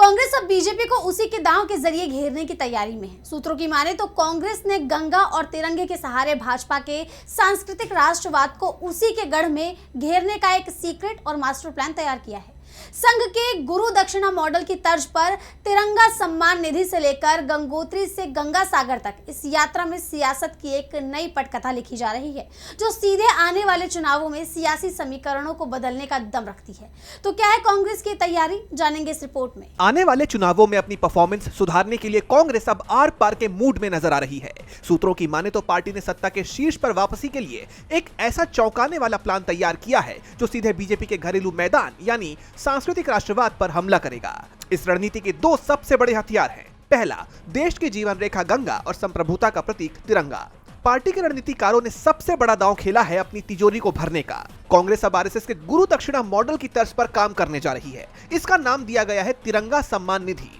कांग्रेस अब बीजेपी को उसी के दांव के जरिए घेरने की तैयारी में है। सूत्रों की माने तो कांग्रेस ने गंगा और तिरंगे के सहारे भाजपा के सांस्कृतिक राष्ट्रवाद को उसी के गढ़ में घेरने का एक सीक्रेट और मास्टर प्लान तैयार किया है। संघ के गुरु दक्षिणा मॉडल की तर्ज पर तिरंगा सम्मान निधि से लेकर गंगोत्री से गंगा सागर तक इस यात्रा में सियासत की एक नई पटकथा लिखी जा रही है, जो सीधे आने वाले चुनावों में सियासी समीकरणों को बदलने का दम रखती है। तो क्या है कांग्रेस की तैयारी, जानेंगे इस रिपोर्ट में। आने वाले चुनावों में अपनी परफॉर्मेंस सुधारने के लिए कांग्रेस अब आर पार के मूड में नजर आ रही है। सूत्रों की माने तो पार्टी ने सत्ता के शीर्ष पर वापसी के लिए एक ऐसा चौंकाने वाला प्लान तैयार किया है जो सीधे बीजेपी के घरेलू मैदान यानी सांस्कृतिक राष्ट्रवाद पर हमला करेगा। इस रणनीति के दो सबसे बड़े हथियार हैं। पहला, देश की जीवन रेखा गंगा और संप्रभुता का प्रतीक तिरंगा। पार्टी के रणनीतिकारों ने सबसे बड़ा दांव खेला है अपनी तिजोरी को भरने का। कांग्रेस अब आरएसएस के गुरु दक्षिणा मॉडल की तर्ज पर काम करने जा रही है। इसका नाम दिया गया है तिरंगा सम्मान निधि।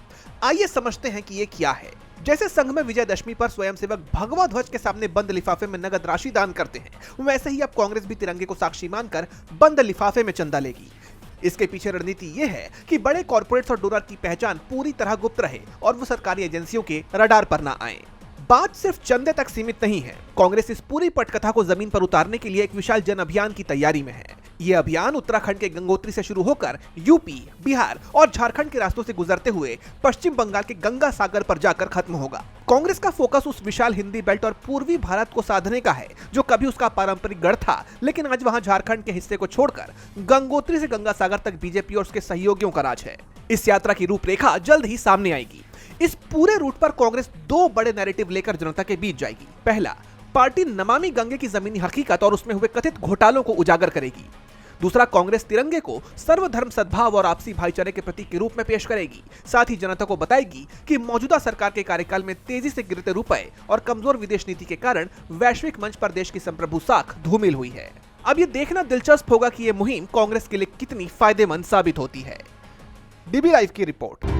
आइए समझते हैं कि ये क्या है। जैसे संघ में विजयदशमी पर स्वयंसेवक भगवा ध्वज के सामने बंद लिफाफे में नगद राशि दान करते हैं, वैसे ही अब कांग्रेस भी तिरंगे को साक्षी मानकर बंद लिफाफे में चंदा लेगी। इसके पीछे रणनीति ये है कि बड़े कॉर्पोरेट्स और डोनर की पहचान पूरी तरह गुप्त रहे और वो सरकारी एजेंसियों के रडार पर ना आए। बात सिर्फ चंदे तक सीमित नहीं है। कांग्रेस इस पूरी पटकथा को जमीन पर उतारने के लिए एक विशाल जन अभियान की तैयारी में है। ये अभियान उत्तराखंड के गंगोत्री से शुरू होकर यूपी, बिहार और झारखंड के रास्तों से गुजरते हुए पश्चिम बंगाल के गंगा सागर पर जाकर खत्म होगा। कांग्रेस का फोकस उस विशाल हिंदी बेल्ट और पूर्वी भारत को साधने का है जो कभी उसका पारंपरिक गढ़ था, लेकिन आज वहां झारखंड के हिस्से को छोड़कर गंगोत्री से गंगा सागर तक बीजेपी और उसके सहयोगियों का राज है। इस यात्रा की रूपरेखा जल्द ही सामने आएगी। इस पूरे रूट पर कांग्रेस दो बड़े नैरेटिव लेकर जनता के बीच जाएगी। पहला, पार्टी नमामि गंगे की जमीनी हकीकत और उसमें हुए कथित घोटालों को उजागर करेगी। दूसरा, कांग्रेस तिरंगे को सर्वधर्म सद्भाव और आपसी भाईचारे के प्रतीक के रूप में पेश करेगी। साथ ही जनता को बताएगी कि मौजूदा सरकार के कार्यकाल में तेजी से गिरते रुपए और कमजोर विदेश नीति के कारण वैश्विक मंच पर देश की संप्रभु साख धूमिल हुई है। अब ये देखना दिलचस्प होगा कि ये मुहिम कांग्रेस के लिए कितनी फायदेमंद साबित होती है। डीबी लाइव की रिपोर्ट।